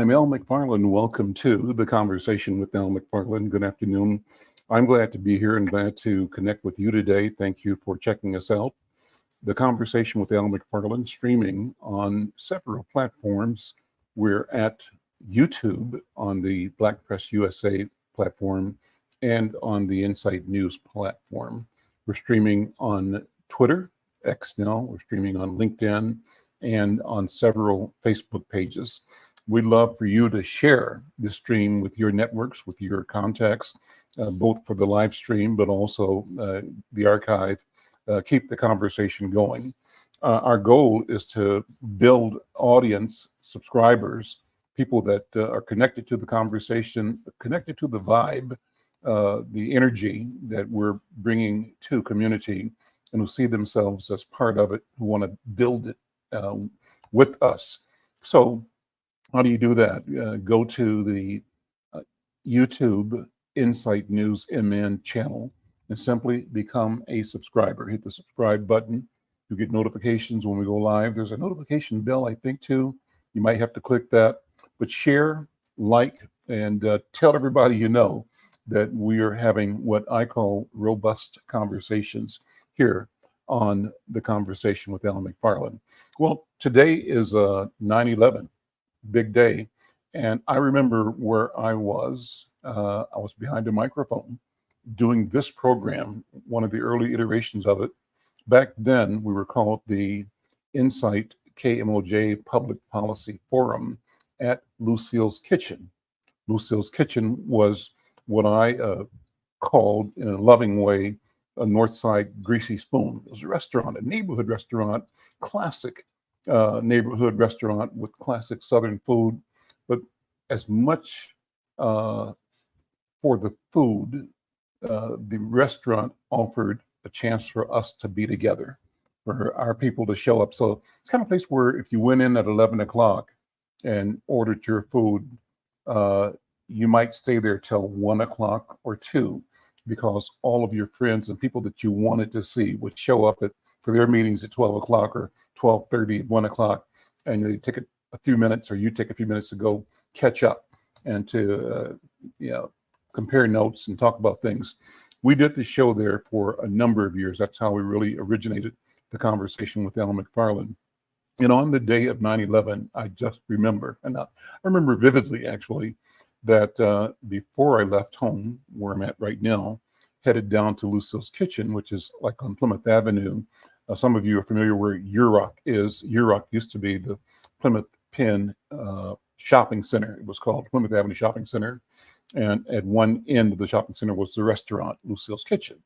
I'm Al McFarlane. Welcome to the Conversation with Al McFarlane. Good afternoon. I'm glad to be here and glad to connect with you today. Thank you for checking us out. The Conversation with Al McFarlane streaming on several platforms. We're at YouTube on the Black Press USA platform and on the Insight News platform. We're streaming on Twitter, X now. We're streaming on LinkedIn and on several Facebook pages. We'd love for you to share the stream with your networks, with your contacts, both for the live stream, but also the archive. Keep the conversation going. Our goal is to build audience, subscribers, people that are connected to the conversation, connected to the vibe, the energy that we're bringing to community, and who see themselves as part of it, who want to build it with us. So how do you do that? Go to the YouTube Insight News MN channel and simply become a subscriber. Hit the subscribe button. You get notifications when we go live. There's a notification bell, I think, too. You might have to click that. But share, like, and tell everybody you know that we are having what I call robust conversations here on the Conversation with Al McFarlane. Well, today is 9/11, big day. And I remember where I was behind a microphone doing this program, one of the early iterations of it. Back then, we were called the Insight KMOJ Public Policy Forum at Lucille's Kitchen. Lucille's Kitchen was what I called, in a loving way, a Northside Greasy Spoon. It was a restaurant, a neighborhood restaurant, classic neighborhood restaurant with classic Southern food. But as much for the food, the restaurant offered a chance for us to be together, for our people to show up. So it's kind of a place where if you went in at 11 o'clock and ordered your food, you might stay there till 1 o'clock or 2, because all of your friends and people that you wanted to see would show up for their meetings at 12 o'clock or 12:30, 1 o'clock, and they take a few minutes, or you take a few minutes to go catch up and to compare notes and talk about things. We did the show there for a number of years. That's how we really originated the Conversation with Al McFarlane. And on the day of 9/11, I just remember, and I remember vividly actually, that before I left home, where I'm at right now, headed down to Lucille's Kitchen, which is like on Plymouth Avenue. Some of you are familiar where UROC is. UROC used to be the Plymouth Penn Shopping Center. It was called Plymouth Avenue Shopping Center. And at one end of the shopping center was the restaurant, Lucille's Kitchen.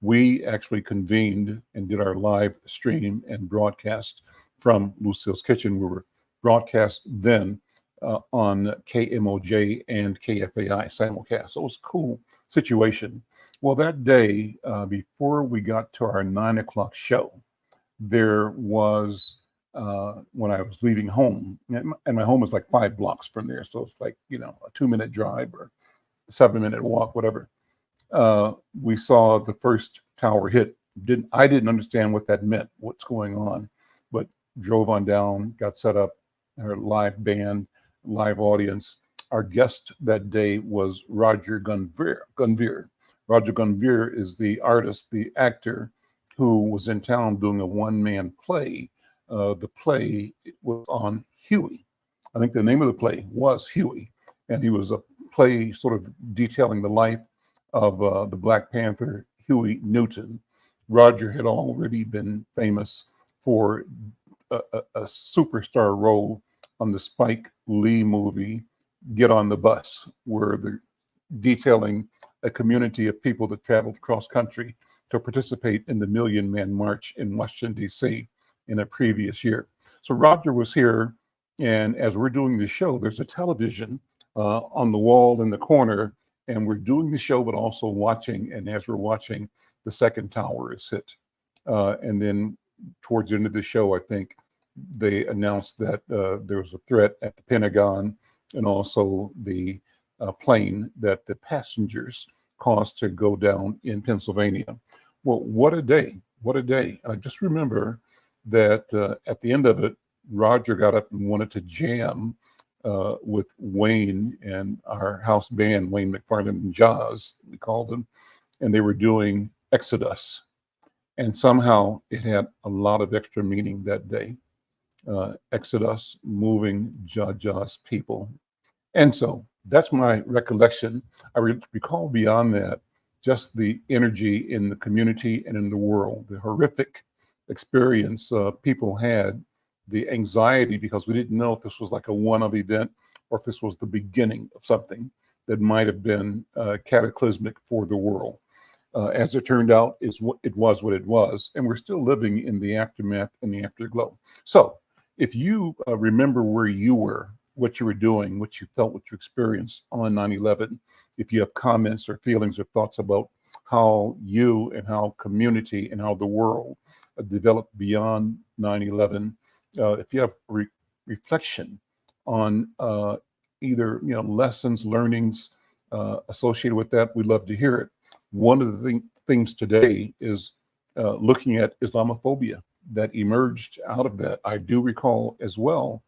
We actually convened and did our live stream and broadcast from Lucille's Kitchen. We were broadcast then on KMOJ and KFAI simulcast. So it was a cool situation. Well, that day, before we got to our 9 o'clock show, there was, when I was leaving home, and my home is like 5 blocks from there. So it's like, a 2-minute drive or 7-minute walk, whatever. We saw the first tower hit. I didn't understand what that meant, what's going on, but drove on down, got set up, our live band, live audience. Our guest that day was Roger Gunvir. Roger Gunvir is the artist, the actor, who was in town doing a one-man play. The play was on Huey. I think the name of the play was Huey. And he was a play sort of detailing the life of the Black Panther, Huey Newton. Roger had already been famous for a superstar role on the Spike Lee movie, Get on the Bus, where they're detailing a community of people that traveled cross country to participate in the Million Man March in Washington, D.C. in a previous year. So Roger was here, and as we're doing the show, there's a television on the wall in the corner, and we're doing the show, but also watching, and as we're watching, the second tower is hit. And then towards the end of the show, I think, they announced that there was a threat at the Pentagon, and also the plane that the passengers caused to go down in Pennsylvania. Well, what a day, what a day. I just remember that at the end of it, Roger got up and wanted to jam with Wayne and our house band, Wayne McFarlane and Jaws, we called them, and they were doing Exodus. And somehow it had a lot of extra meaning that day. Exodus, moving Jaws people. And so that's my recollection. I recall beyond that just the energy in the community and in the world, the horrific experience people had, the anxiety because we didn't know if this was like a one-off event or if this was the beginning of something that might have been cataclysmic for the world. As it turned out, it was what it was, and we're still living in the aftermath and the afterglow. So if you remember where you were, what you were doing, what you felt, what you experienced on 9/11, if you have comments or feelings or thoughts about how you and how community and how the world developed beyond 9/11, if you have reflection on either lessons, learnings associated with that, we'd love to hear it. One of the things today is looking at Islamophobia that emerged out of that. I do recall as well,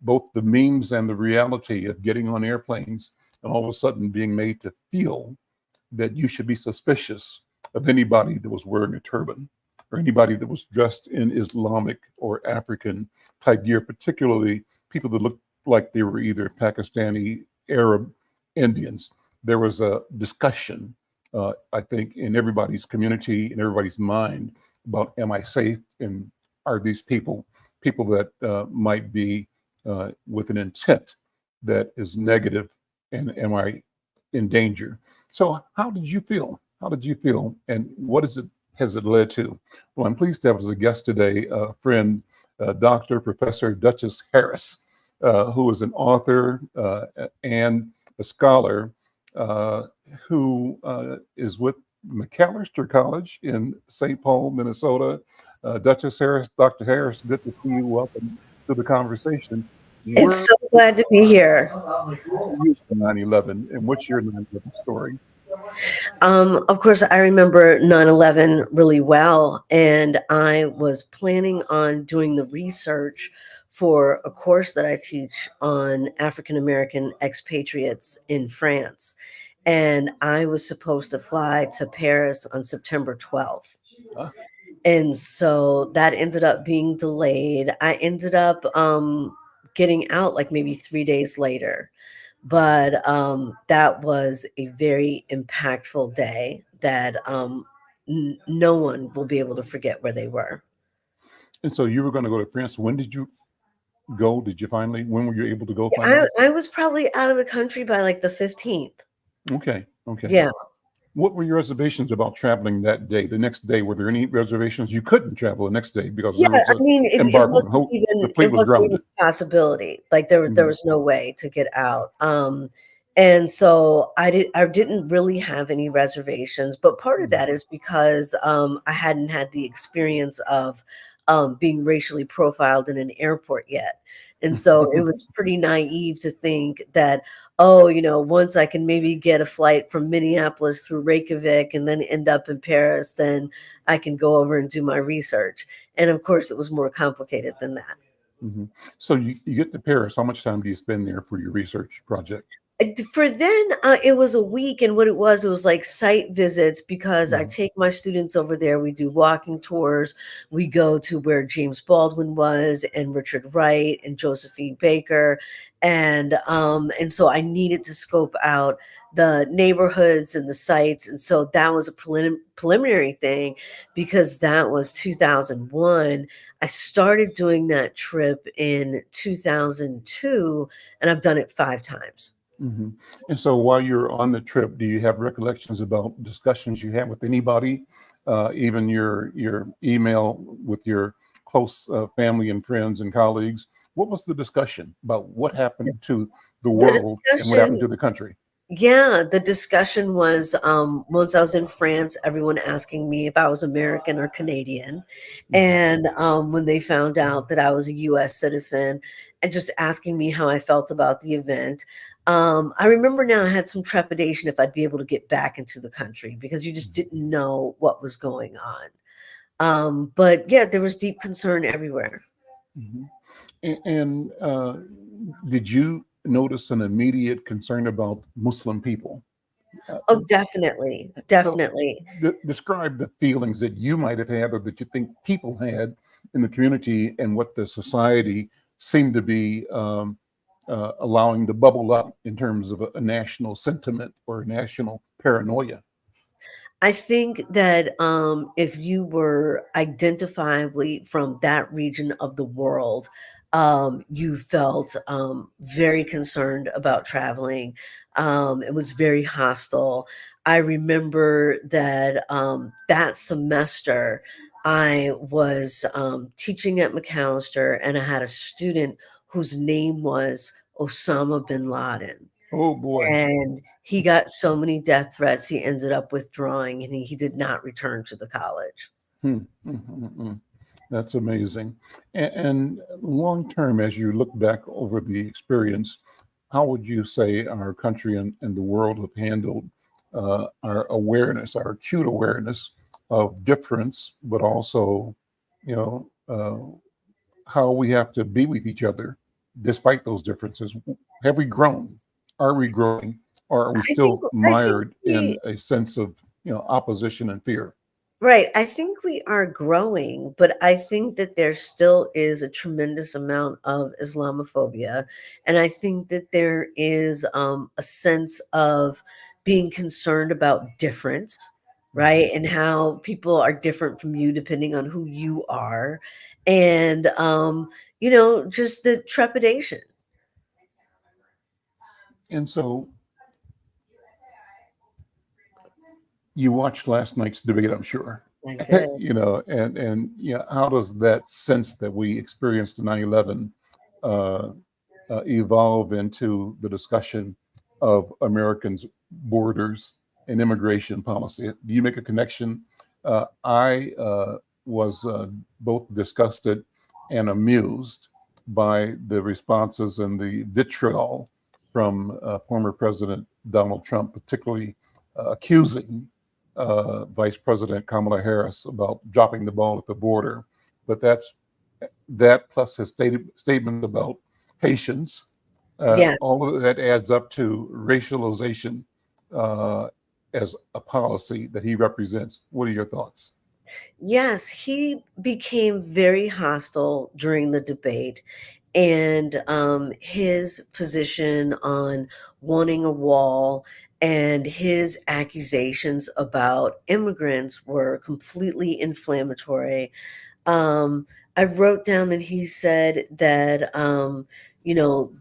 both the memes and the reality of getting on airplanes and all of a sudden being made to feel that you should be suspicious of anybody that was wearing a turban or anybody that was dressed in Islamic or African type gear, particularly people that looked like they were either Pakistani, Arab, Indians. There was a discussion, I think, in everybody's community, in everybody's mind about, am I safe? And are these people that might be with an intent that is negative? And am I in danger? So how did you feel? How did you feel? And what has it led to? Well, I'm pleased to have as a guest today a friend, Dr. Professor Duchess Harris, who is an author and a scholar who is with McAllister College in St. Paul, Minnesota. Duchess Harris, Dr. Harris, good to see you. Welcome to the conversation. It's so glad to be here. 9/11, and what's your 9/11 story? Of course, I remember 9/11 really well, and I was planning on doing the research for a course that I teach on African American expatriates in France. And I was supposed to fly to Paris on September 12th. Huh? And so that ended up being delayed. I ended up getting out like maybe 3 days later. But that was a very impactful day that no one will be able to forget where they were. And so you were going to go to France. When did you go? When were you able to go I, finally? I was probably out of the country by like the 15th. Okay. Yeah. What were your reservations about traveling that day? The next day, were there any reservations? You couldn't travel the next day because Yeah, there was I an mean, it embargo. wasn't The even fleet was grounded. a possibility. Like there Mhm. was no way to get out. And so I didn't really have any reservations, but part of Mhm. that is because I hadn't had the experience of being racially profiled in an airport yet. And so it was pretty naive to think that, oh, once I can maybe get a flight from Minneapolis through Reykjavik and then end up in Paris, then I can go over and do my research. And of course, it was more complicated than that. Mhm. So you get to Paris. How much time do you spend there for your research project? For then, it was a week, and what it was like site visits because I Mhm. take my students over there. We do walking tours. We go to where James Baldwin was, and Richard Wright, and Josephine Baker, and so I needed to scope out the neighborhoods and the sites, and so that was a preliminary thing because that was 2001. I started doing that trip in 2002, and I've done it 5 times. Hmm. And so while you're on the trip, do you have recollections about discussions you had with anybody, even your email with your close family and friends and colleagues? What was the discussion about what happened to the The world and what happened discussion to the country? Yeah, the discussion was once I was in France, everyone asking me if I was American or Canadian. Mhm. And when they found out that I was a US citizen and just asking me how I felt about the event. I remember now I had some trepidation if I'd be able to get back into the country because you just didn't know what was going on. But yeah, there was deep concern everywhere. Mhm. And Did you notice an immediate concern about Muslim people? Oh, definitely, So definitely. describe the feelings that you might have had or that you think people had in the community and what the society seemed to be allowing to bubble up in terms of a national sentiment or a national paranoia. I think that if you were identifiably from that region of the world, you felt very concerned about traveling. It was very hostile. I remember that that semester I was teaching at McAllister, and I had a student whose name was Osama bin Laden. Oh boy. And he got so many death threats, he ended up withdrawing, and he did not return to the college. Hmm. That's amazing. And long term, as you look back over the experience, how would you say our country and the world have handled our awareness, our acute awareness of difference, but also, you know, how we have to be with each other despite those differences? Have we grown? Are we growing? Or are we I think still I think mired in we a sense of, opposition and fear? Right, I think we are growing, but I think that there still is a tremendous amount of Islamophobia, and I think that there is, a sense of being concerned about difference, Mhm. right? And how people are different from you depending on who you are, and, just the trepidation. And so you watched last night's debate, I'm sure. I did. How does that sense that we experienced in 9/11 uh, evolve into the discussion of Americans' borders and immigration policy? Do you make a connection? I was both disgusted and amused by the responses and the vitriol from former President Donald Trump, particularly accusing Vice President Kamala Harris about dropping the ball at the border. But that plus his statement about Haitians, Yeah. all of that adds up to racialization uh, as a policy that he represents. What are your thoughts? Yes, he became very hostile during the debate, and his position on wanting a wall and his accusations about immigrants were completely inflammatory. um, I wrote down that he said that,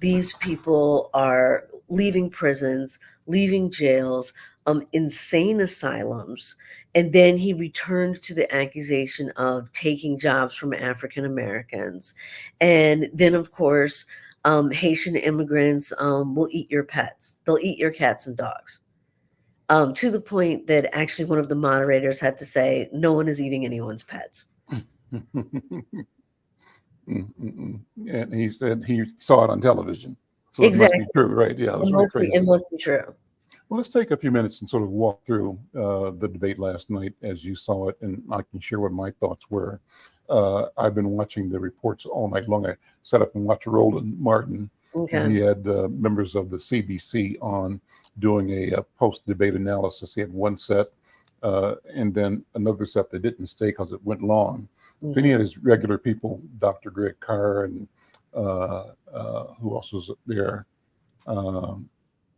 these people are leaving prisons, leaving jails, insane asylums. And then he returned to the accusation of taking jobs from African Americans. And then, of course, Haitian immigrants will eat your pets, they'll eat your cats and dogs. To the point that actually one of the moderators had to say, no one is eating anyone's pets. And he said he saw it on television. So it must be Exactly. true, right? Yeah, it It was really must be it crazy. must be true. Well, let's take a few minutes and sort of walk through the debate last night as you saw it, and I can share what my thoughts were. I've been watching the reports all night long. I sat up and watched Roland Martin, and Okay. he had members of the CBC on doing a post-debate analysis. He had one set, and then another set that didn't stay because it went long. Then he Mhm. had his regular people, Dr. Greg Carr, and who else was there? Um,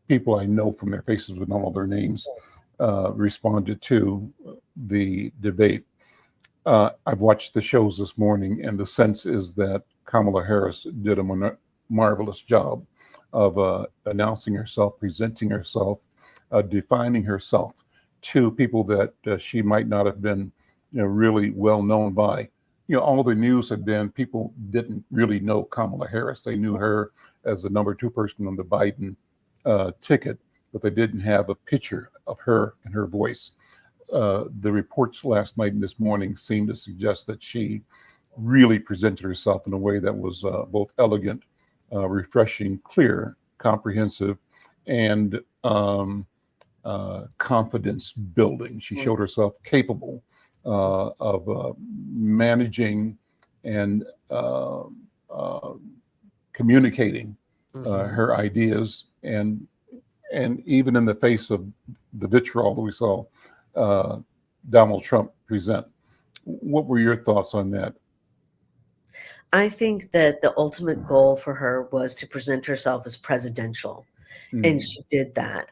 People I know from their faces but not all their names responded to the debate. I've watched the shows this morning, and the sense is that Kamala Harris did a marvelous job of announcing herself, presenting herself, defining herself to people that she might not have been, really well known by. All the news had been people didn't really know Kamala Harris. They knew her as the number two person on the Biden ticket, but they didn't have a picture of her and her voice. The reports last night and this morning seem to suggest that she really presented herself in a way that was both elegant, refreshing, clear, comprehensive, and confidence building. She Mm. showed herself capable of managing and uh, communicating Hmm. her ideas, and even in the face of the vitriol that we saw uh, Donald Trump present. What were your thoughts on that? I think that the ultimate goal for her was to present herself as presidential. And Mm, she did that.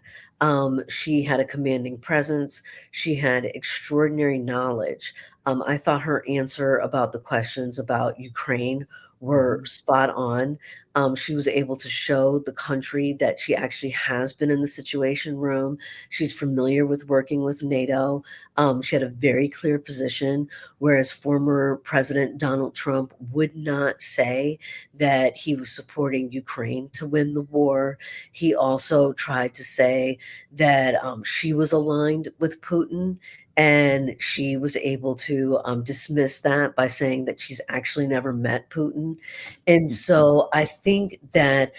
She had a commanding presence. She had extraordinary knowledge. I thought her answer about the questions about Ukraine were mhm, spot on. She was able to show the country that she actually has been in the Situation Room. She's familiar with working with NATO. She had a very clear position, whereas former President Donald Trump would not say that he was supporting Ukraine to win the war. He also tried to say that she was aligned with Putin, and she was able to dismiss that by saying that she's actually never met Putin. And mhm, so I think that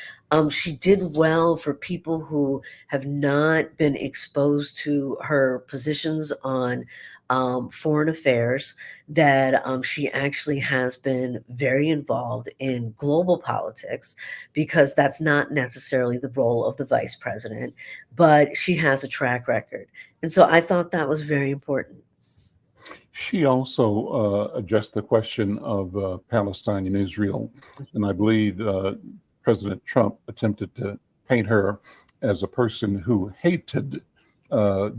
she did well for people who have not been exposed to her positions on foreign affairs, that she actually has been very involved in global politics, because that's not necessarily the role of the vice president, but she has a track record. And so I thought that was very important. She also addressed the question of Palestine and Israel, and I believe President Trump attempted to paint her as a person who hated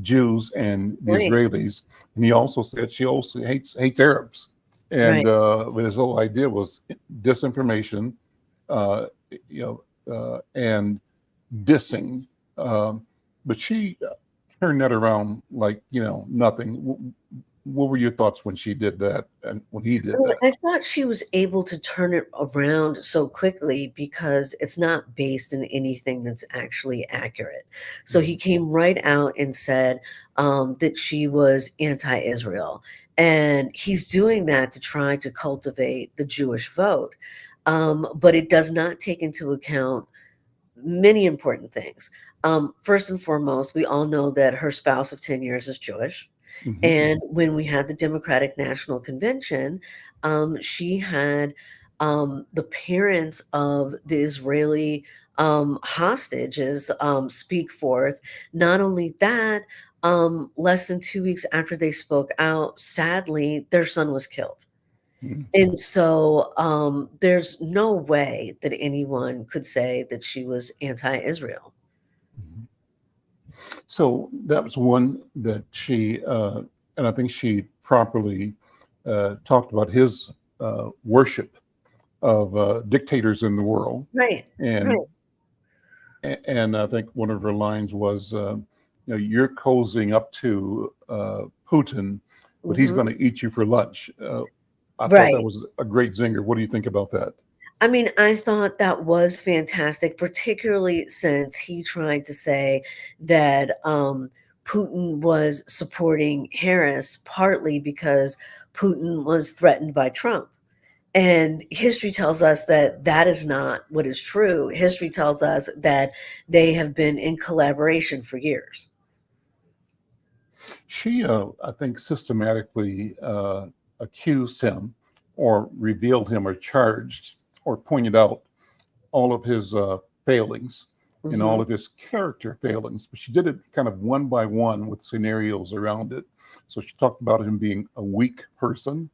Jews and the Right, Israelis, and he also said she also hates Arabs, and right. but his whole idea was disinformation, uh, and dissing. Um, but she turned that around like nothing. What were your thoughts when she did that and when he did Well, that? I thought she was able to turn it around so quickly because it's not based in anything that's actually accurate. So he Mhm. came right out and said that she was anti-Israel, and he's doing that to try to cultivate the Jewish vote. But it does not take into account many important things. First and foremost, we all know that her spouse of 10 years is Jewish. Mhm. And when we had the Democratic National Convention, she had the parents of the Israeli hostages speak forth. Not only that, less than 2 weeks after they spoke out, sadly, their son was killed. Mhm. And so there's no way that anyone could say that she was anti Israel. Mhm. So that was one that and I think she properly talked about his worship of dictators in the world, Right, and right. and I think one of her lines was, you're cozying up to Putin, but he's Hmm. going to eat you for lunch. I thought that Right. was a great zinger. What do you think about that? I mean, I thought that was fantastic, particularly since he tried to say that Putin was supporting Harris partly because Putin was threatened by Trump. And history tells us that that is not what is true. History tells us that they have been in collaboration for years. She, I think, systematically accused him or revealed him or charged or pointed out all of his failings and all Mhm, of his character failings. But she did it kind of one by one with scenarios around it. So she talked about him being a weak person.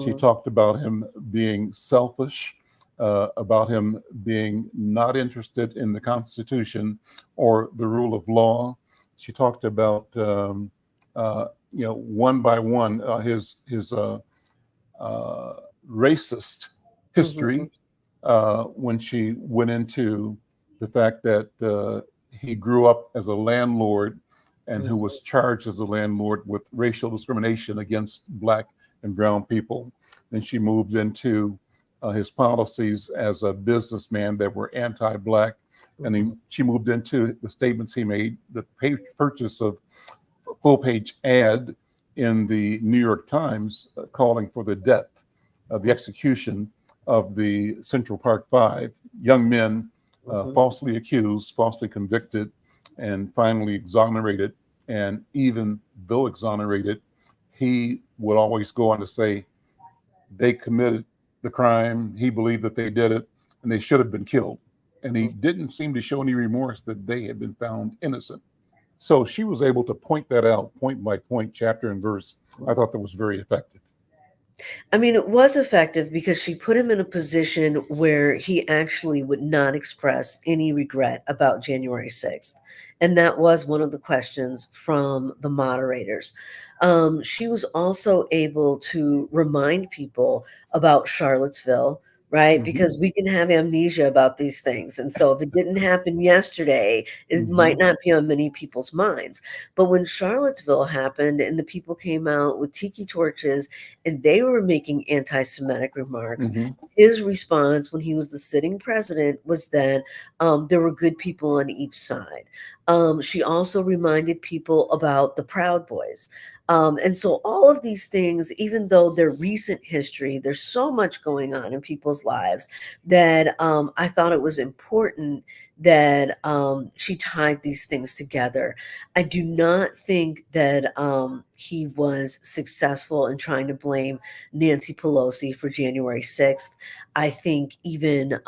She mhm, talked about him being selfish, about him being not interested in the Constitution or the rule of law. She talked about one by one his uh, racist mhm, history when she went into the fact that he grew up as a landlord and who mhm, was charged as a landlord with racial discrimination against Black and brown people. Then she moved into his policies as a businessman that were anti-Black. And then mhm, she moved into the statements he made, the purchase of full page ad in the New York Times calling for the death of the execution of the Central Park Five young men mhm. falsely accused, falsely convicted, and finally exonerated. And even though exonerated, he would always go on to say they committed the crime. He believed that they did it and they should have been killed. and he didn't seem to show any remorse that they had been found innocent. So she was able to point that out point by point, chapter and verse. I thought that was very effective. I mean, it was effective because she put him in a position where he actually would not express any regret about January 6th. And that was one of the questions from the moderators. She was also able to remind people about Charlottesville, right? Mm-hmm. Because we can have amnesia about these things. And so if it didn't happen yesterday, it Mm-hmm. might not be on many people's minds. But when Charlottesville happened and the people came out with tiki torches and they were making anti-Semitic remarks, Mm-hmm. his response when he was the sitting president was that there were good people on each side. She also reminded people about the Proud Boys. And so all of these things, even though they're recent history, there's so much going on in people's lives that I thought it was important that she tied these things together. I do not think that he was successful in trying to blame Nancy Pelosi for January 6th. I think even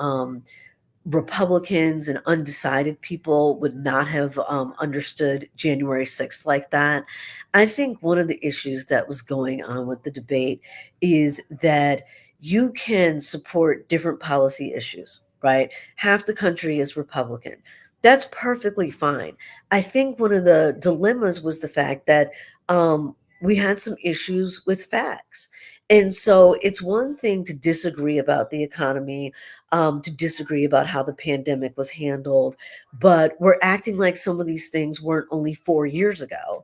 Republicans and undecided people would not have understood January 6th like that. I think one of the issues that was going on with the debate is that you can support different policy issues, right? Half the country is Republican. That's perfectly fine. I think one of the dilemmas was the fact that we had some issues with facts. And so it's one thing to disagree about the economy, to disagree about how the pandemic was handled, but we're acting like some of these things weren't only 4 years ago,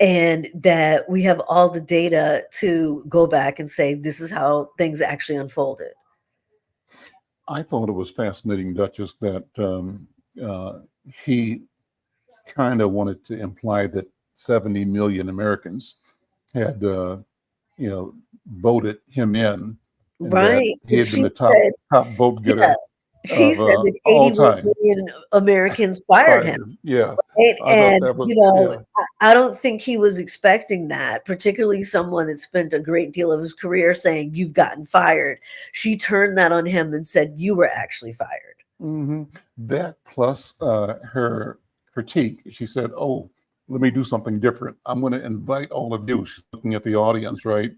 and that we have all the data to go back and say this is how things actually unfolded. I thought it was fascinating, Duchess, that he kind of wanted to imply that 70 million Americans had, voted him in, and that Right. he And had been she the top said, vote yeah, getter she of said that all 81 time. million Americans fired him. Fired. Yeah, Right? I thought And, that was, you know, yeah. I don't think he was expecting that, particularly someone that spent a great deal of his career saying, "You've gotten fired." She turned that on him and said, "You were actually fired." Hmm. That plus her critique. She said, "Oh, let me do something different. I'm going to invite all of you." She's looking at the audience, right,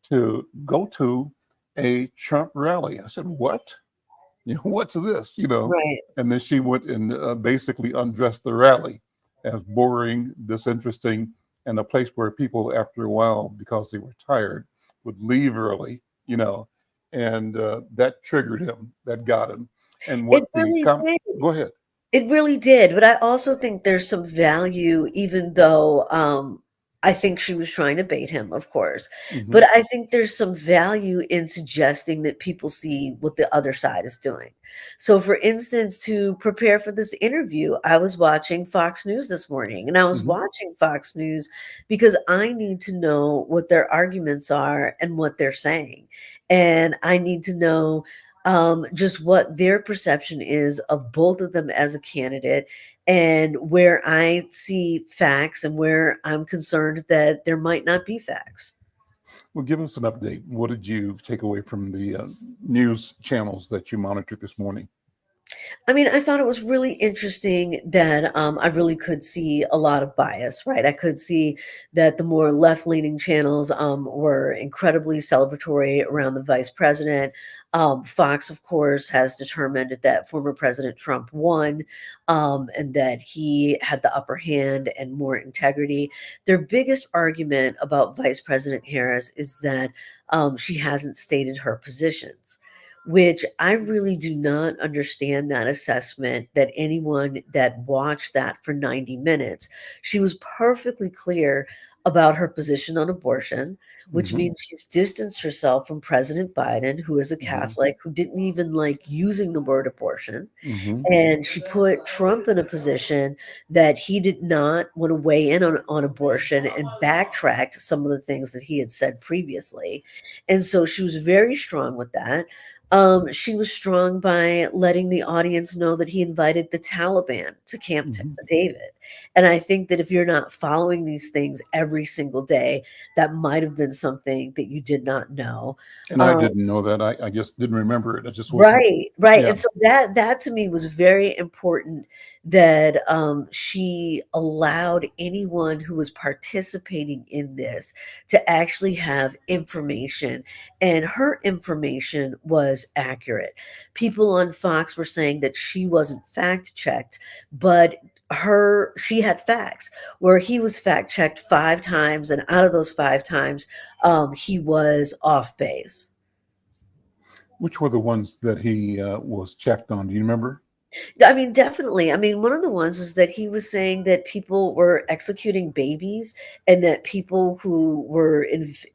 to go to a Trump rally. I said, "What? What's this?" Right. And then she went and basically undressed the rally as boring, disinteresting, and a place where people, after a while, because they were tired, would leave early. And that triggered him. That got him. And It what the really did. go ahead. It really did, but I also think there's some value, even though I think she was trying to bait him, of course. Hmm. But I think there's some value in suggesting that people see what the other side is doing. So, for instance, to prepare for this interview, I was watching Fox News this morning, and I was Hmm. watching Fox News because I need to know what their arguments are and what they're saying. And I need to know just what their perception is of both of them as a candidate, and where I see facts and where I'm concerned that there might not be facts. Well, give us an update. What did you take away from the news channels that you monitored this morning? I mean, I thought it was really interesting that I really could see a lot of bias, right? I could see that the more left leaning channels were incredibly celebratory around the vice president. Fox, of course, has determined that former President Trump won, and that he had the upper hand and more integrity. Their biggest argument about Vice President Harris is that she hasn't stated her positions, which I really do not understand that assessment that anyone that watched that for 90 minutes. She was perfectly clear about her position on abortion, which Hmm. means she's distanced herself from President Biden, who is a Hmm. Catholic, who didn't even like using the word abortion. Hmm. And she put Trump in a position that he did not want to weigh in on abortion, and backtracked some of the things that he had said previously. And so she was very strong with that. She was strong by letting the audience know that he invited the Taliban to Mhm. David. And I think that if you're not following these things every single day, that might have been something that you did not know. And I Um, didn't know that. I just didn't remember it. I just wasn't. Right, right, Yeah. and so that to me was very important that, she allowed anyone who was participating in this to actually have information, and her information was accurate. People on Fox were saying that she wasn't fact checked, but she had facts, where he was fact checked 5 times, and out of those 5 times, he was off base. Which were the ones that he was checked on? Do you remember? I mean, definitely. I mean, one of the ones is that he was saying that people were executing babies and that people who were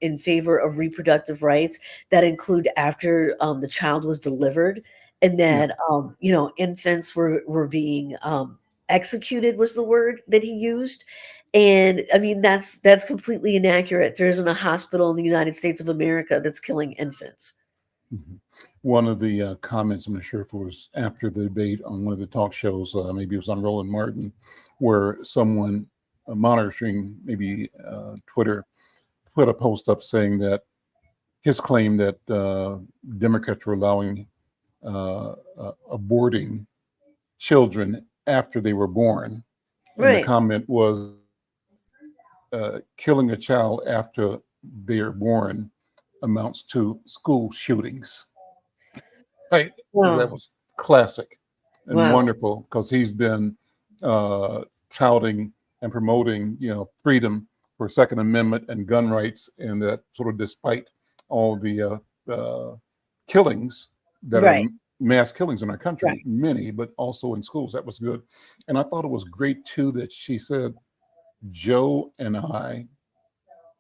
in favor of reproductive rights that include after the child was delivered, and Yeah. that infants were being executed was the word that he used. And I mean, that's completely inaccurate. There isn't a hospital in the United States of America that's killing infants. Mhm. One of the comments, I'm not sure if it was after the debate on one of the talk shows, maybe it was on Roland Martin, where someone monitoring maybe Twitter put a post up saying that his claim that Democrats were allowing aborting children after they were born. And the Right, comment was killing a child after they are born amounts to school shootings. Right. That wow, was classic and wow, wonderful because he's been touting and promoting, freedom for Second Amendment and gun rights, and that sort of despite all the killings that are right, mass killings in our right. country, many, but also in schools. That was good. And I thought it was great too that she said, Joe and I,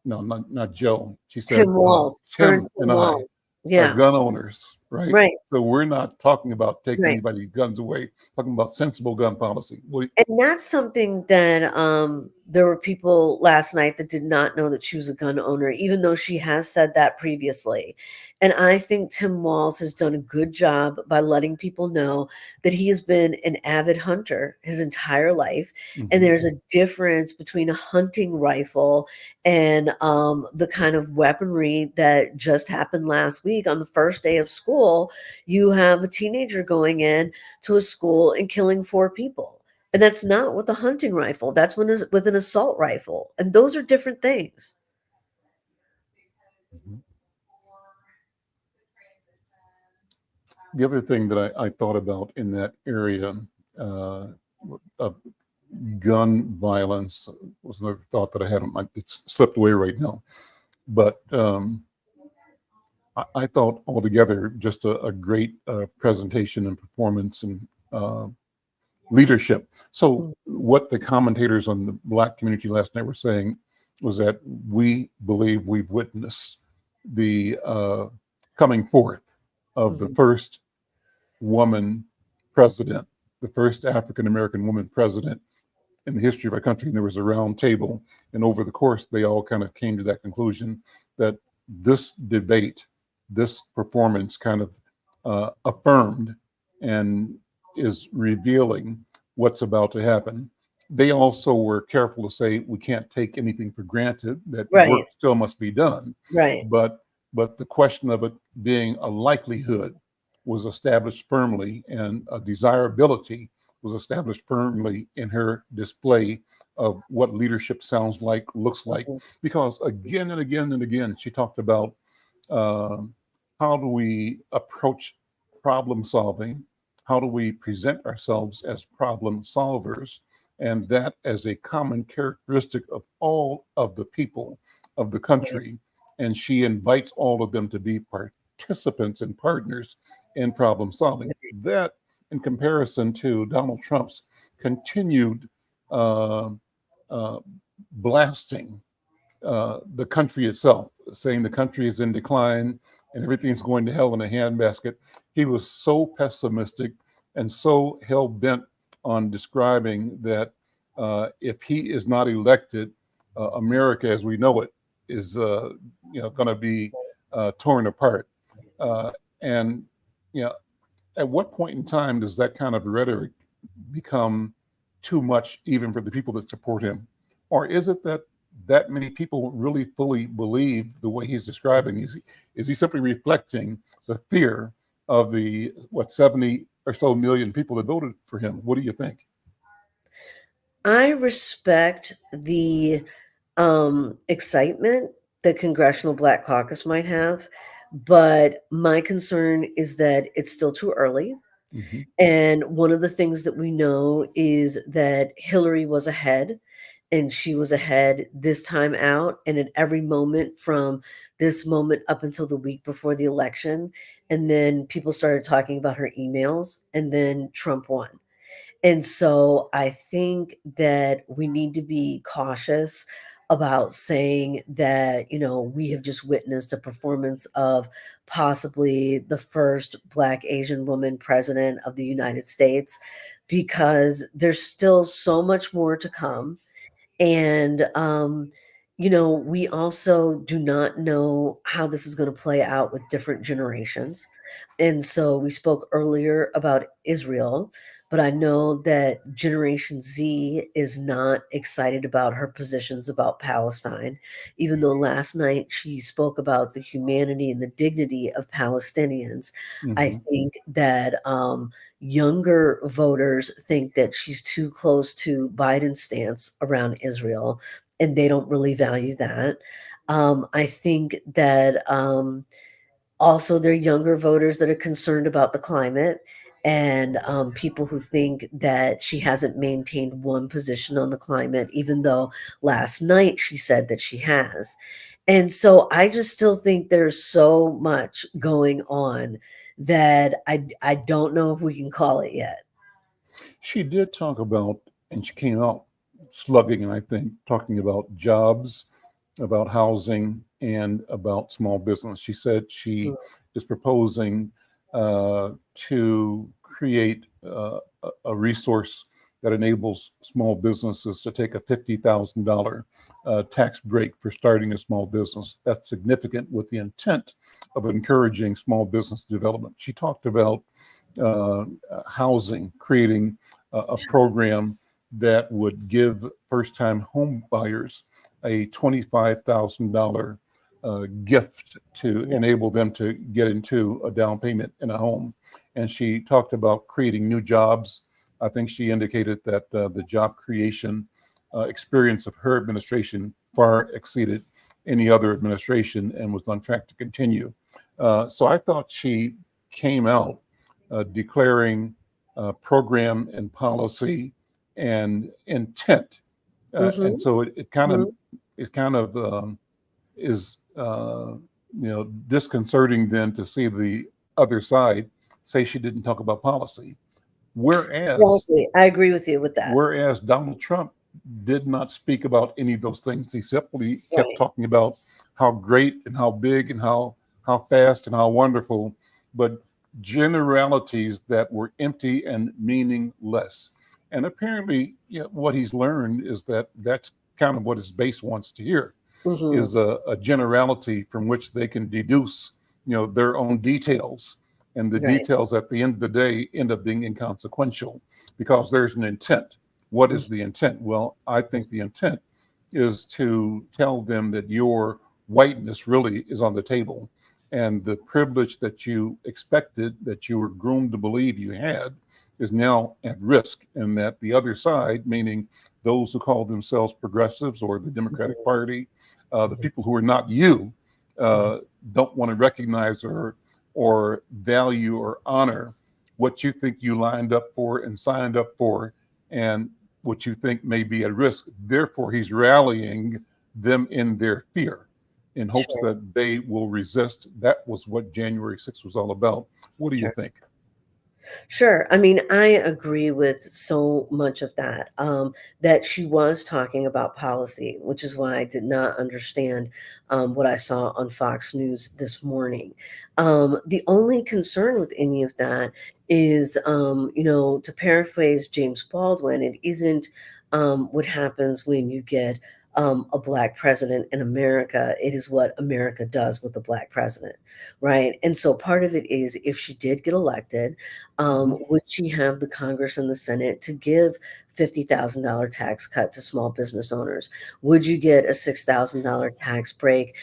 no, not Joe. She said, Tim Walz, her and Tim Tim and I Walz. are Yeah, gun owners, right? right, So we're not talking about taking right. anybody's guns away, talking about sensible gun policy. And that's something that there were people last night that did not know that she was a gun owner, even though she has said that previously. And I think Tim Walz has done a good job by letting people know that he has been an avid hunter his entire life. And Mhm. there's a difference between a hunting rifle and the kind of weaponry that just happened last week on the first day of school. You have a teenager going in to a school and killing 4 people. And that's not with a hunting rifle. That's with an assault rifle. And those are different things. Mhm. The other thing that I thought about in that area uh, of gun violence was another thought that I had. It's slipped away right now. But I thought altogether just a great presentation and performance and uh, leadership. So Mm, what the commentators on the Black community last night were saying was that we believe we've witnessed the coming forth of the mhm. first woman president, the first African American woman president in the history of our country. And there was a round table, and over the course, they all kind of came to that conclusion that this debate, this performance, kind of affirmed and is revealing what's about to happen. They also were careful to say we can't take anything for granted, that Right, work still must be done. right. But the question of it being a likelihood was established firmly, and a desirability was established firmly in her display of what leadership sounds like, looks like. Mhm. Because again and again and again, she talked about um, how do we approach problem solving? How do we present ourselves as problem solvers? And that as a common characteristic of all of the people of the country. And she invites all of them to be participants and partners in problem solving. That, in comparison to Donald Trump's continued uh, uh, blasting the country itself, saying the country is in decline and everything's going to hell in a handbasket. He was so pessimistic and so hell bent on describing that if he is not elected, America as we know it is going to be torn apart. Uh, and Yeah. At what point in time does that kind of rhetoric become too much, even for the people that support him? Or is it that that many people really fully believe the way he's describing? Is he simply reflecting the fear of the, what, 70 or so million people that voted for him? What do you think? I respect the excitement the Congressional Black Caucus might have, but my concern is that it's still too early. Hmm. And one of the things that we know is that Hillary was ahead, and she was ahead this time out, and at every moment from this moment up until the week before the election. And then people started talking about her emails, and then Trump won. And so I think that we need to be cautious about saying that, we have just witnessed a performance of possibly the first Black Asian woman president of the United States, because there's still so much more to come. And, we also do not know how this is going to play out with different generations. And so we spoke earlier about Israel, but I know that Generation Z is not excited about her positions about Palestine, even though last night she spoke about the humanity and the dignity of Palestinians. I Hmm. think that younger voters think that she's too close to Biden's stance around Israel, and they don't really value that. I think that also there are younger voters that are concerned about the climate, and people who think that she hasn't maintained one position on the climate, even though last night she said that she has. And so I just still think there's so much going on that I don't know if we can call it yet. She did talk about, and she came out slugging, and I think talking about jobs, about housing, and about small business. She said she is proposing to create a resource that enables small businesses to take a $50,000 tax break for starting a small business. That's significant with the intent of encouraging small business development. She talked about uh, housing, creating a program that would give first time home buyers a $25,000 gift to Yeah. enable them to get into a down payment in a home. And she talked about creating new jobs. I think she indicated that the job creation experience of her administration far exceeded any other administration and was on track to continue. So I thought she came out declaring program and policy and intent. Mm-hmm. And so it kind of Hmm. is disconcerting then to see the other side say she didn't talk about policy, whereas Exactly. I agree with you with that. whereas Donald Trump did not speak about any of those things. He simply kept Right. talking about how great and how big and how fast and how wonderful, but generalities that were empty and meaningless. And apparently, what he's learned is that that's kind of what his base wants to hear, Hmm. is a generality from which they can deduce, their own details. And the Right. details at the end of the day end up being inconsequential because there's an intent. What is the intent? Well, I think the intent is to tell them that your whiteness really is on the table, and the privilege that you expected, that you were groomed to believe you had, is now at risk, and that the other side, meaning those who call themselves progressives or the Democratic Mhm. Party, the people who are not you, Mhm. uh, don't want to recognize or value or honor what you think you lined up for and signed up for, and what you think may be at risk. Therefore, he's rallying them in their fear in hopes Sure. that they will resist. That was what January 6th was all about. What do you Sure. think? Sure. I mean, I agree with so much of that. That she was talking about policy, which is why I did not understand what I saw on Fox News this morning. The only concern with any of that is, to paraphrase James Baldwin, it isn't what happens when you get a black president in America. It is what America does with a black president, right? And so part of it is, if she did get elected, Mhm. would she have the Congress and the Senate to give $50,000 tax cut to small business owners? Would you get a $6,000 tax break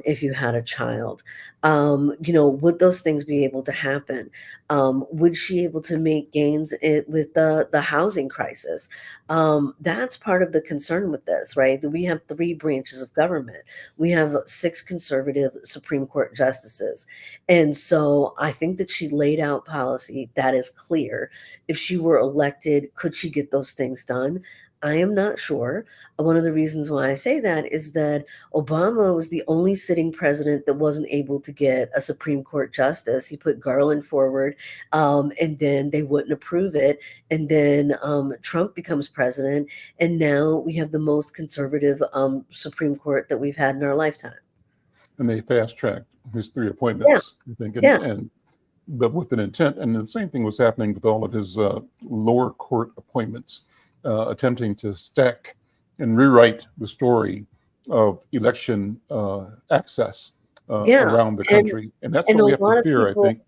if you had a child? Would those things be able to happen? Would she able to make gains with the housing crisis? That's part of the concern with this, right? That we have three branches of government. We have six conservative Supreme Court justices. And so I think that she laid out policy that is clear. If she were elected, could she get those things done? I am not sure. One of the reasons why I say that is that Obama was the only sitting president that wasn't able to get a Supreme Court justice. He put Garland forward, and then they wouldn't approve it. And then Trump becomes president, and now we have the most conservative Supreme Court that we've had in our lifetime. And they fast tracked his three Yeah, appointments, I think, yeah, but with an intent. And the same thing was happening with all of his lower court appointments, attempting to stack and rewrite the story of election access yeah. around the And country. And that's and what a we have to lot of fear, I people, think.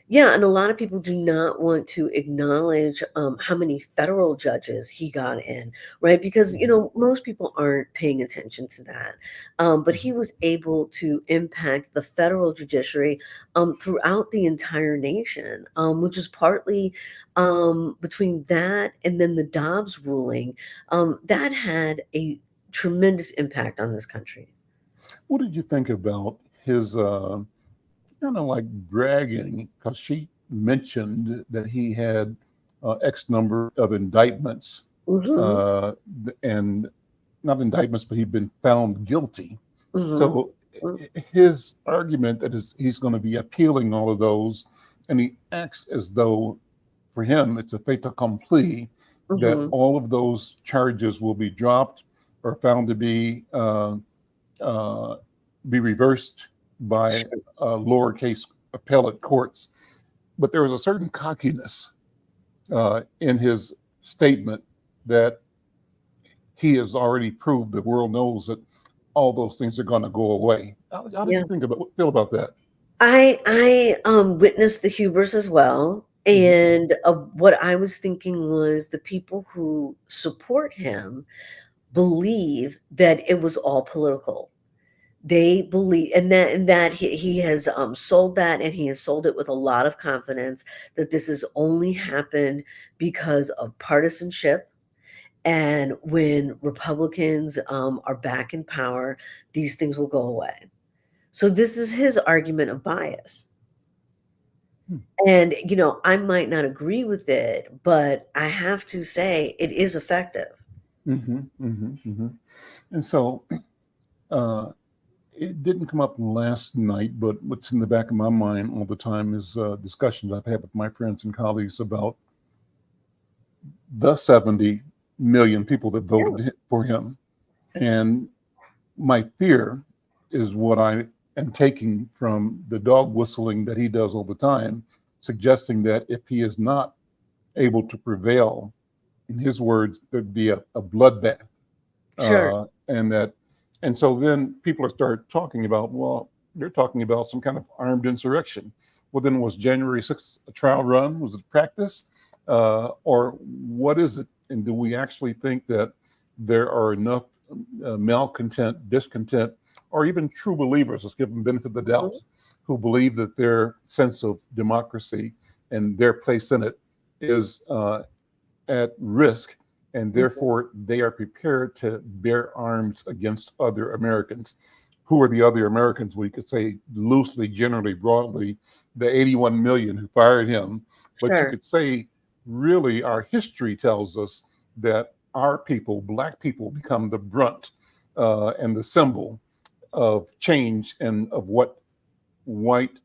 yeah, and a lot of people do not want to acknowledge how many federal judges he got in, right? Because, Mhm, most people aren't paying attention to that. But he mhm. was able to impact the federal judiciary throughout the entire nation, which is partly between that and then the Dobbs ruling. That had a tremendous impact on this country. What did you think about his kind of like bragging? Because she mentioned that he had X number of indictments, Hmm. uh, and not indictments, but he'd been found guilty. Hmm. So his argument that is he's going to be appealing all of those, and he acts as though for him it's a fait accompli that Hmm. all of those charges will be dropped or found to uh, be reversed by lowercase appellate courts. But there was a certain cockiness in his statement that he has already proved the world knows that all those things are going to go away. How did Yeah. you feel about that? I witnessed the hubris as well, Mhm, and, what I was thinking was the people who support him believe that it was all political. They believe, and that he has, sold that, and he has sold it with a lot of confidence, that this has only happened because of partisanship, and when Republicans, are back in power, these things will go away. So this is his argument of bias. hmm, And, I might not agree with it, but I have to say it is effective. mhm, mhm, mhm. And so uh, it didn't come up last night, but what's in the back of my mind all the time is discussions I've had with my friends and colleagues about the 70 million people that Yeah, voted for him. And my fear is what I am taking from the dog whistling that he does all the time, suggesting that if he is not able to prevail, in his words, there'd be a bloodbath. sure. And that, and so then people start talking about, well, they're talking about some kind of armed insurrection. Well, then was January 6th a trial run? Was it practice? Or what is it? And do we actually think that there are enough malcontent, discontent, or even true believers, let's give them benefit of the doubt, Mhm, who believe that their sense of democracy and their place in it is at risk, and mhm. therefore they are prepared to bear arms against other Americans. Who are the other Americans? We could say loosely, generally, broadly, the 81 million who fired him. But you Sure. could say, really, our history tells us that our people, Black people, become the brunt and the symbol of change and of what white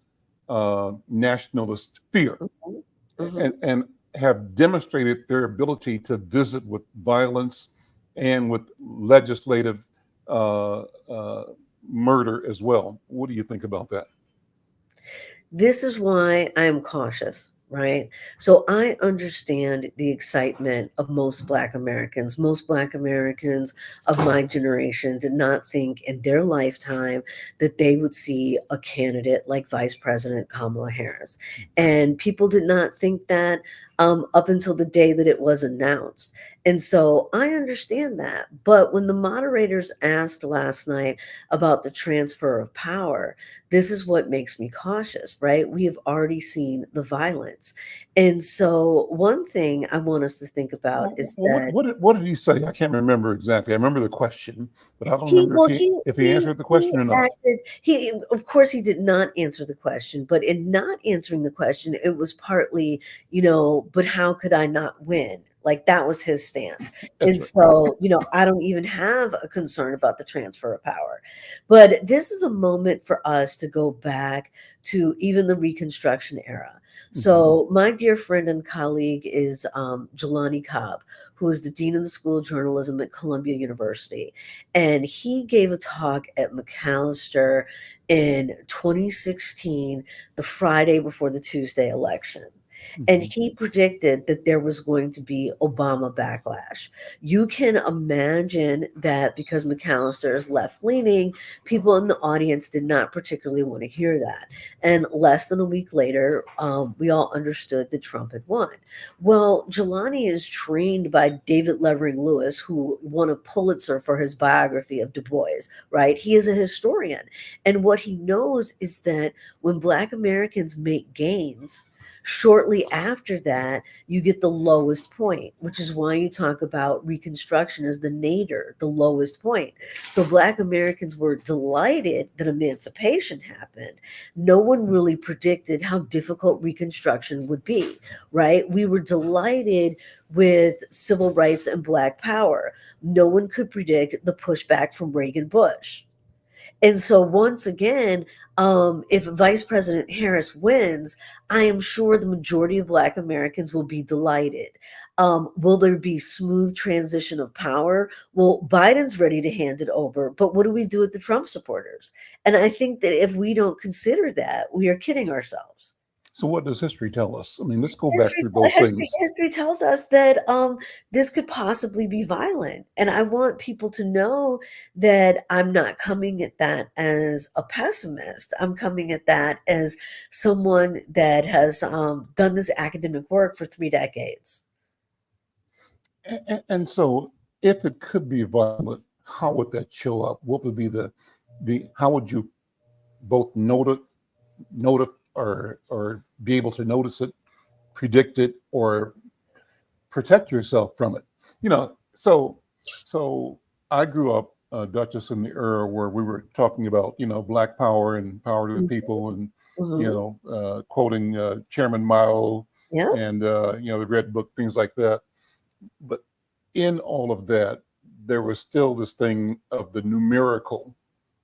nationalists fear, Mhm, and, mhm. and have demonstrated their ability to visit with violence and with legislative uh, uh, murder as well. What do you think about that? This is why I am cautious, right? So I understand the excitement of most Black Americans. Most Black Americans of my generation did not think in their lifetime that they would see a candidate like Vice President Kamala Harris. And people did not think that up until the day that it was announced. And so I understand that. But when the moderators asked last night about the transfer of power, this is what makes me cautious, right? We have already seen the violence. And so, one thing I want us to think about is that What did he say? I can't remember exactly. I remember the question, but I don't he, remember well, if he answered the he question or not. acted, of course, he did not answer the question, but in not answering the question, it was partly, but how could I not win? Like that was his stance. That's And right. so, I don't even have a concern about the transfer of power. But this is a moment for us to go back to even the Reconstruction era. Mhm. So, my dear friend and colleague is Jelani Cobb, who is the Dean of the School of Journalism at Columbia University. And he gave a talk at McAllister in 2016, the Friday before the Tuesday election. And Mhm. he predicted that there was going to be Obama backlash. You can imagine that because McAllister is left leaning, people in the audience did not particularly want to hear that. And less than a week later, we all understood that Trump had won. Well, Jelani is trained by David Levering Lewis, who won a Pulitzer for his biography of Du Bois, right? He is a historian. And what he knows is that when Black Americans make gains, shortly after that, you get the lowest point, which is why you talk about Reconstruction as the nadir, the lowest point. So Black Americans were delighted that emancipation happened. No one really predicted how difficult Reconstruction would be, right? We were delighted with civil rights and Black power. No one could predict the pushback from Reagan Bush. And so once again, if Vice President Harris wins, I am sure the majority of Black Americans will be delighted. Will there be smooth transition of power? Well, Biden's ready to hand it over, but what do we do with the Trump supporters? And I think that if we don't consider that, we are kidding ourselves. So what does history tell us? I mean, let's go back through those History, things. history tells us that this could possibly be violent, and I want people to know that I'm not coming at that as a pessimist. I'm coming at that as someone that has done this academic work for 3 decades. And so, if it could be violent, how would that show up? What would be the how would you both note it or be able to notice it, predict it, or protect yourself from it? You know, so I grew up, Duchess, in the era where we were talking about Black Power and power to the Mhm, people, and mhm. quoting Chairman Mao Yeah. and the Red Book, things like that. But in all of that, there was still this thing of the numerical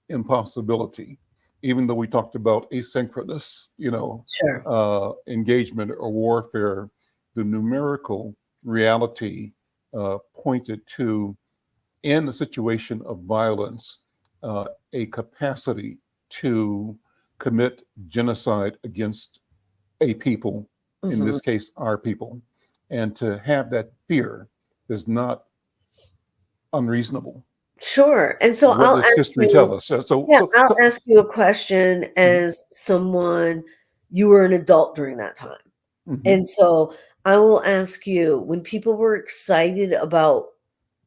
impossibility, even though we talked about asynchronous, Sure. engagement or warfare. The numerical reality pointed to, in a situation of violence, a capacity to commit genocide against a people, in Mhm. this case, our people. And to have that fear is not unreasonable. Sure. And so What I'll does ask history you, tell us? So, yeah, so, I'll so ask you a question as someone, you were an adult during that time. mhm, And so I will ask you, when people were excited about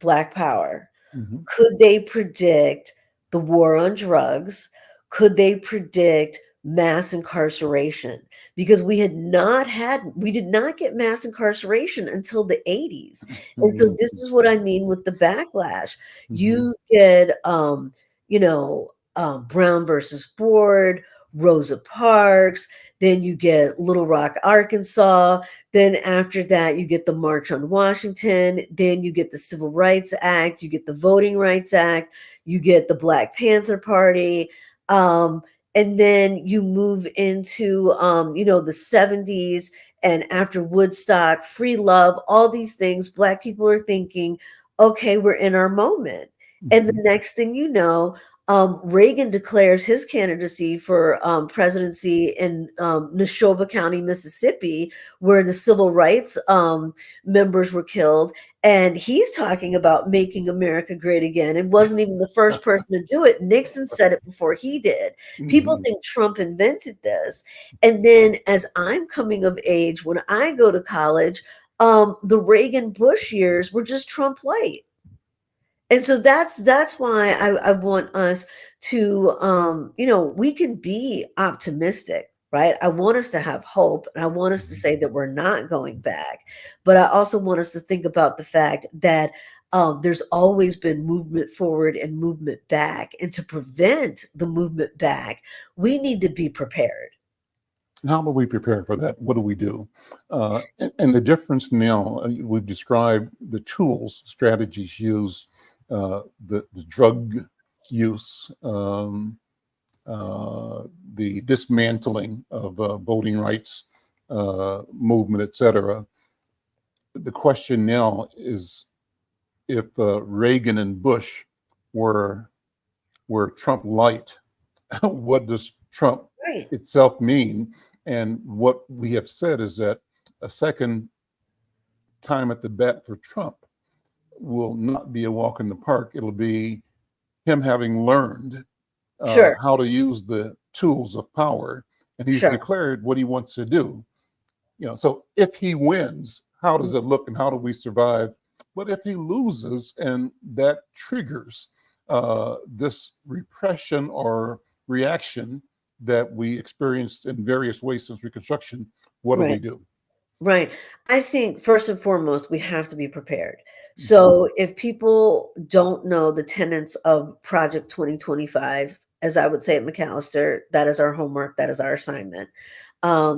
Black Power, mhm, could they predict the war on drugs? Could they predict mass incarceration? Because we did not get mass incarceration until the 80s. And so mhm, this is what I mean with the backlash. mhm, You get, Brown versus Board, Rosa Parks, then you get Little Rock, Arkansas. Then after that, you get the March on Washington. Then you get the Civil Rights Act. You get the Voting Rights Act. You get the Black Panther Party. Um, and then you move into, the 70s, and after Woodstock, free love, all these things, Black people are thinking, okay, we're in our moment. And the mhm. next thing you know, Reagan declares his candidacy for presidency in Neshoba County, Mississippi, where the civil rights members were killed. And he's talking about making America great again and wasn't even the first person to do it. Nixon said it before he did. People Mhm. think Trump invented this. And then as I'm coming of age, when I go to college, the Reagan Bush years were just Trump light. And so that's why I want us to we can be optimistic, right? I want us to have hope, and I want us to say that we're not going back. But I also want us to think about the fact that there's always been movement forward and movement back. And to prevent the movement back, we need to be prepared. How do we prepare for that? What do we do? And the difference now, we've described the tools, the strategies used, the drug use, the dismantling of voting rights movement, etc. The question now is if Reagan and Bush were Trump light, what does Trump Right. itself mean? And what we have said is that a second time at the bat for Trump will not be a walk in the park. It'll be him having learned Sure. how to use the tools of power, and he's Sure. declared what he wants to do. So if he wins, how does it look, and how do we survive? But if he loses, and that triggers this repression or reaction that we experienced in various ways since Reconstruction, what do we Right. do? Right. I think first and foremost, we have to be prepared. Mhm. So if people don't know the tenets of Project 2025, as I would say at McAllister, that is our homework, that is our assignment.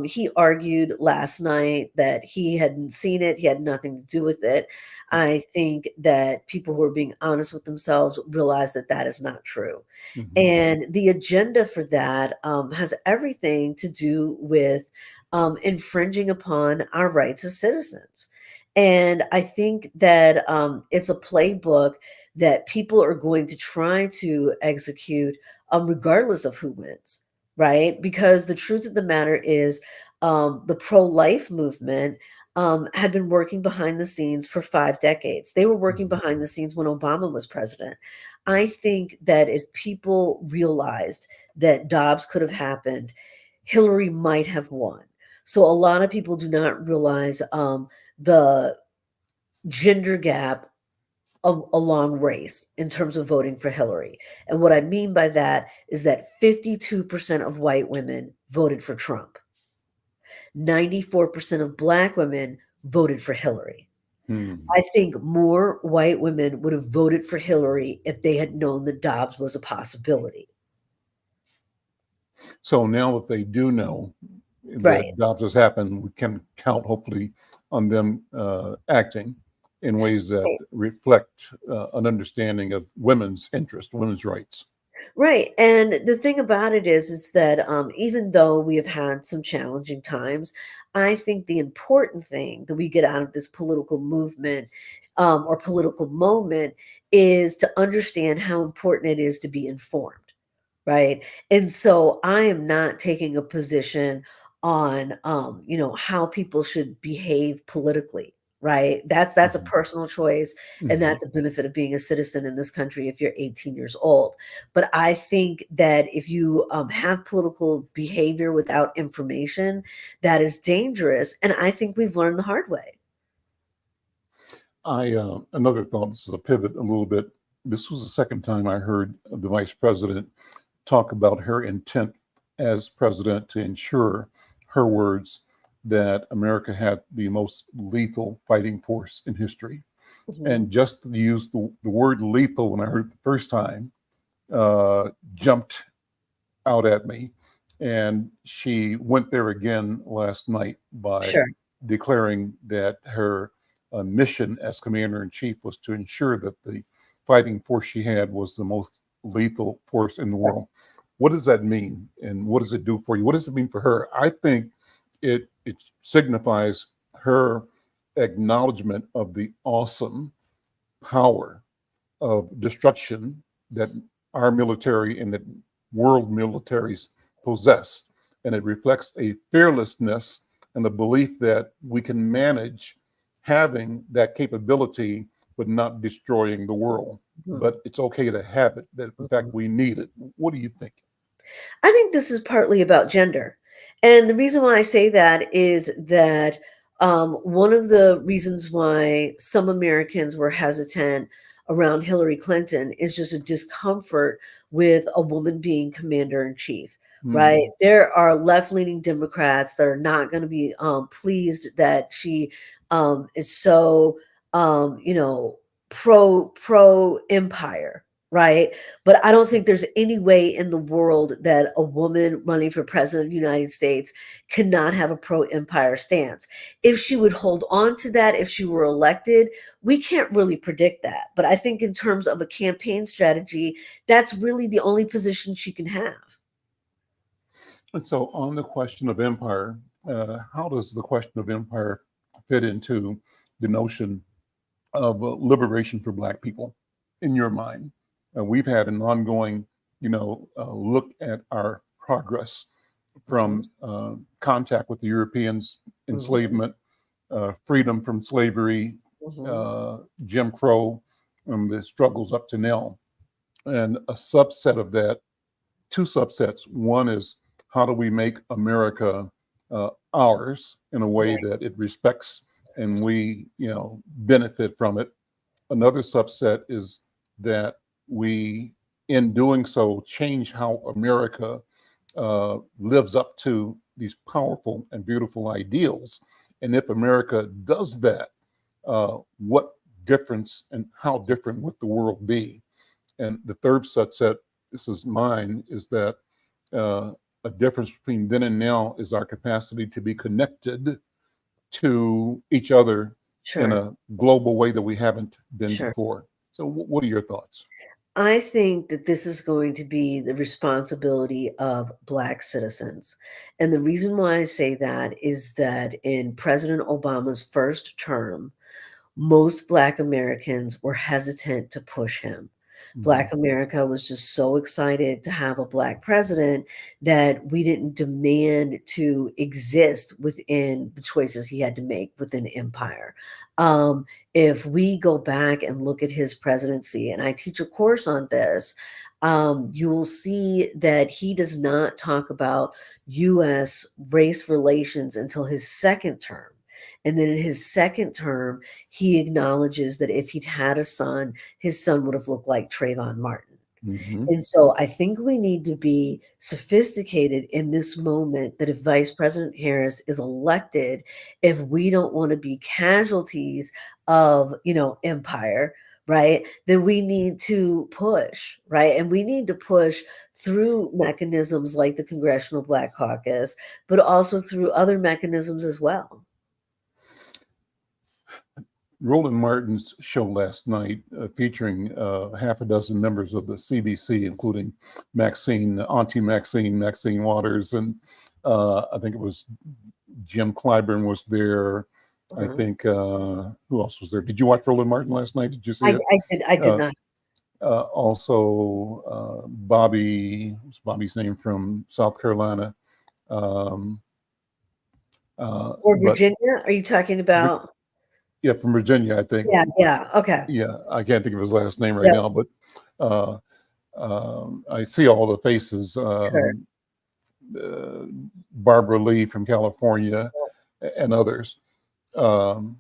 He argued last night that he hadn't seen it, he had nothing to do with it. I think that people who are being honest with themselves realize that that is not true. Mhm. And the agenda for that has everything to do with infringing upon our rights as citizens. And I think that it's a playbook that people are going to try to execute regardless of who wins, right? Because the truth of the matter is, the pro life movement had been working behind the scenes for 5 decades. They were working Mhm. behind the scenes when Obama was president. I think that if people realized that Dobbs could have happened, Hillary might have won. So a lot of people do not realize the gender gap of along race in terms of voting for Hillary. And what I mean by that is that 52% of white women voted for Trump. 94% of black women voted for Hillary. Hmm. I think more white women would have voted for Hillary if they had known that Dobbs was a possibility. So now that they do know Right. that Dobbs has happened, we can count hopefully on them acting in ways that reflect an understanding of women's interest, women's rights. Right. And the thing about it is that even though we have had some challenging times, I think the important thing that we get out of this political movement or political moment is to understand how important it is to be informed. Right. And so I am not taking a position on how people should behave politically. Right. That's a Mhm. personal choice. And Mhm. that's a benefit of being a citizen in this country if you're 18 years old. But I think that if you have political behavior without information, that is dangerous. And I think we've learned the hard way. I another thought. This is a pivot a little bit. This was the second time I heard the vice president talk about her intent as president to ensure, her words, that America had the most lethal fighting force in history. Mhm. And just to use the word lethal when I heard it the first time jumped out at me. And she went there again last night by Sure. declaring that her mission as commander in chief was to ensure that the fighting force she had was the most lethal force in the world. What does that mean? And what does it do for you? What does it mean for her? I think it signifies her acknowledgement of the awesome power of destruction that our military and that world militaries possess. And it reflects a fearlessness and the belief that we can manage having that capability, but not destroying the world. Mhm. But it's okay to have it, that in fact Mhm. we need it. What do you think? I think this is partly about gender. And the reason why I say that is that one of the reasons why some Americans were hesitant around Hillary Clinton is just a discomfort with a woman being commander in chief, right? Mm, There are left leaning Democrats that are not going to be pleased that she is so, you know, pro empire, right? But I don't think there's any way in the world that a woman running for president of the United States cannot have a pro empire stance. If she would hold on to that, if she were elected, we can't really predict that. But I think in terms of a campaign strategy, that's really the only position she can have. and so, on the question of empire, how does the question of empire fit into the notion of liberation for Black people in your mind? We've had an ongoing, look at our progress Mhm, from contact with the Europeans, mhm, enslavement, freedom from slavery, mhm. Jim Crow, and the struggles up to now. And a subset of that, two subsets. One is how do we make America ours in a way Right, that it respects and we, benefit from it. Another subset is that we, in doing so, change how America lives up to these powerful and beautiful ideals. And if America does that, what difference and how different would the world be? And the third subset, this is mine, is that uh, a difference between then and now is our capacity to be connected to each other in sure, a global way that we haven't been sure. before. So, what are your thoughts? I think that this is going to be the responsibility of Black citizens. And the reason why I say that is that in President Obama's first term, most Black Americans were hesitant to push him. Mhm. Black America was just so excited to have a Black president that we didn't demand to exist within the choices he had to make within empire. If we go back and look at his presidency, and I teach a course on this, you will see that he does not talk about US race relations until his second term. And then in his second term, he acknowledges that if he'd had a son, his son would have looked like Trayvon Martin. Mhm. And so I think we need to be sophisticated in this moment that if Vice President Harris is elected, if we don't want to be casualties of, empire, right, then we need to push, right? And we need to push through mechanisms like the Congressional Black Caucus, but also through other mechanisms as well. Roland Martin's show last night, featuring half a dozen members of the CBC, including Maxine Waters, and I think it was Jim Clyburn was there. I Uh-huh. think who else was there? Did you watch Roland Martin last night? Did you see I, it? I did Uh, not. Also, what's Bobby's name from South Carolina? Um, Or but Virginia? Are you talking about? yeah, from Virginia, I think. Yeah, yeah, okay. Yeah, I can't think of his last name right Yep, now, but uh, I see all the faces. sure. Uh, Barbara Lee from California and others. Um,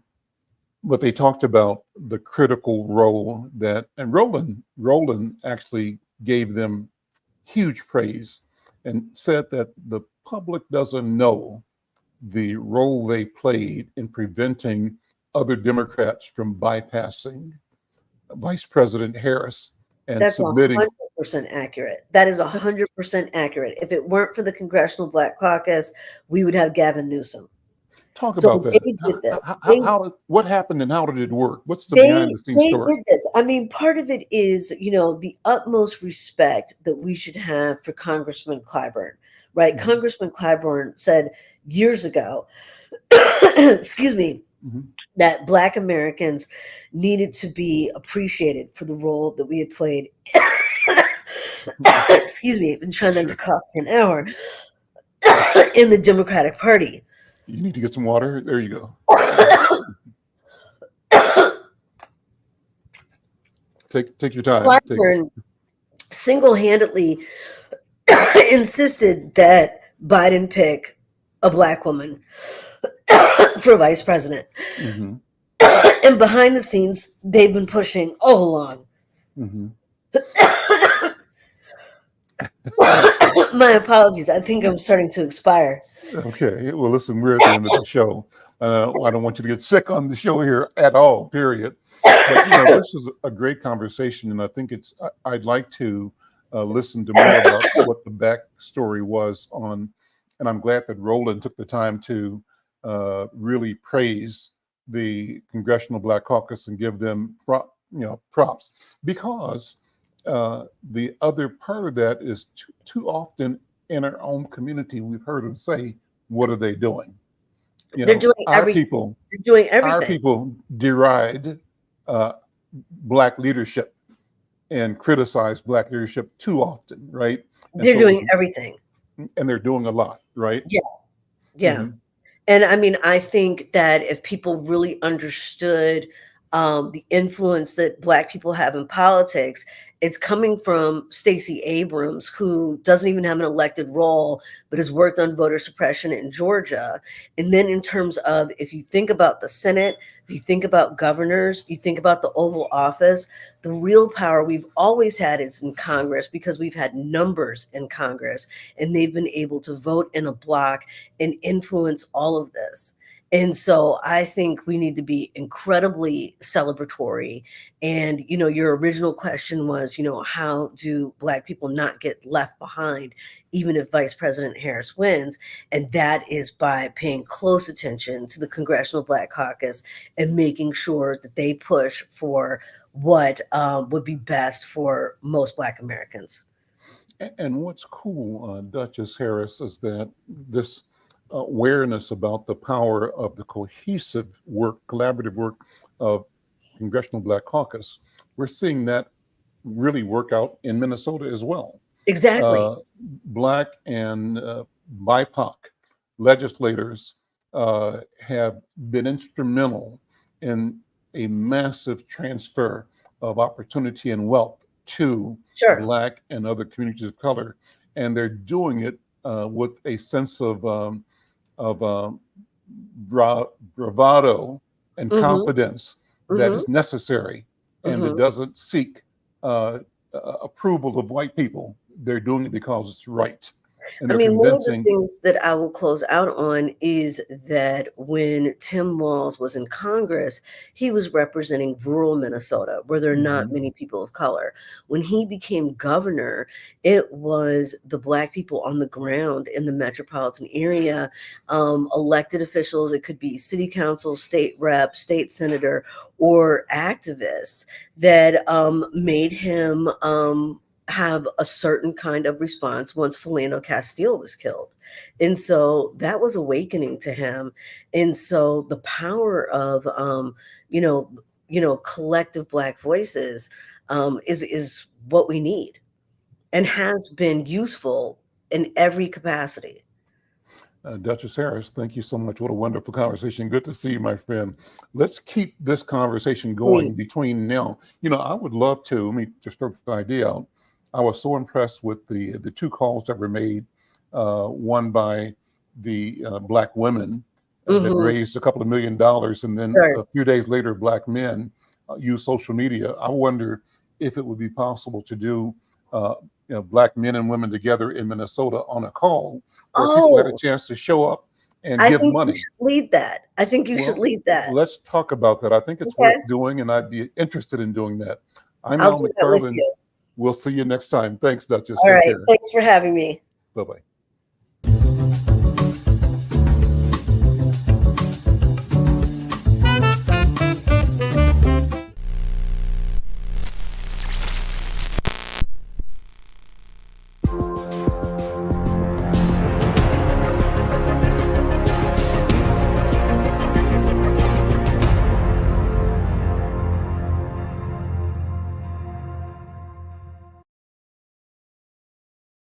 but they talked about the critical role that, and Roland actually gave them huge praise and said that the public doesn't know the role they played in preventing other Democrats from bypassing Vice President Harris and That's submitting. 100% accurate. That is 100% accurate. If it weren't for the Congressional Black Caucus, we would have Gavin Newsom. Talk So about that. they did this. What happened and how did it work? What's the behind They the scenes they story? did this. I mean, part of it is, the utmost respect that we should have for Congressman Clyburn, right? Mhm. Congressman Clyburn said years ago, excuse me, Mhm. that Black Americans needed to be appreciated for the role that we had played excuse me, I've been trying not to cough for an hour, in the Democratic Party. You need to get some water. There you go. Take your time. Blackburn single-handedly insisted that Biden pick a Black woman for vice president. Mm-hmm. And behind the scenes, they've been pushing all along. Mm-hmm. My apologies. I think I'm starting to expire. Okay. Well, listen, we're at the end of the show. I don't want you to get sick on the show here at all, period. But, this is a great conversation, and I think I'd like to listen to more about what the backstory was on, and I'm glad that Roland took the time to really praise the Congressional Black Caucus and give them props, because the other part of that is too often in our own community we've heard them say, "What are they doing?" They're doing everything. They're doing everything. Our people deride Black leadership and criticize Black leadership too often, right? And they're doing everything, and they're doing a lot, right? Yeah. Mm-hmm. And I mean, I think that if people really understood the influence that Black people have in politics, it's coming from Stacey Abrams, who doesn't even have an elected role, but has worked on voter suppression in Georgia. And then in terms of, if you think about the Senate, if you think about governors, you think about the Oval Office, the real power we've always had is in Congress, because we've had numbers in Congress, and they've been able to vote in a block and influence all of this. And so I think we need to be incredibly celebratory. And, your original question was, how do Black people not get left behind, even if Vice President Harris wins? And that is by paying close attention to the Congressional Black Caucus and making sure that they push for what would be best for most Black Americans. And what's cool, Duchess Harris, is that this awareness about the power of the cohesive work, collaborative work of Congressional Black Caucus, we're seeing that really work out in Minnesota as well. Exactly. Black and BIPOC legislators have been instrumental in a massive transfer of opportunity and wealth to Black and other communities of color, and they're doing it with a sense of bravado and confidence that is necessary, and that doesn't seek approval of white people. They're doing it because it's right. And I mean, one of the things that I will close out on is that when Tim Walz was in Congress, he was representing rural Minnesota, where there are not many people of color. When he became governor, it was the Black people on the ground in the metropolitan area, elected officials. It could be city council, state rep, state senator, or activists that made him have a certain kind of response once Philando Castile was killed. And so that was awakening to him. And so the power of, collective Black voices is what we need, and has been useful in every capacity. Duchess Harris, thank you so much. What a wonderful conversation. Good to see you, my friend. Let's keep this conversation going between now. I would love to, let me just throw the idea out. I was so impressed with the two calls that were made, one by the Black women that raised a couple of $1 million, and then a few days later, Black men use social media. I wonder if it would be possible to do Black men and women together in Minnesota on a call where people had a chance to show up and give money. You should lead that. I think you should lead that. Let's talk about that. I think it's worth doing, and I'd be interested in doing that. I'm Al McFarlane. We'll see you next time. Thanks, Duchess. All right. Thanks for having me. Bye-bye.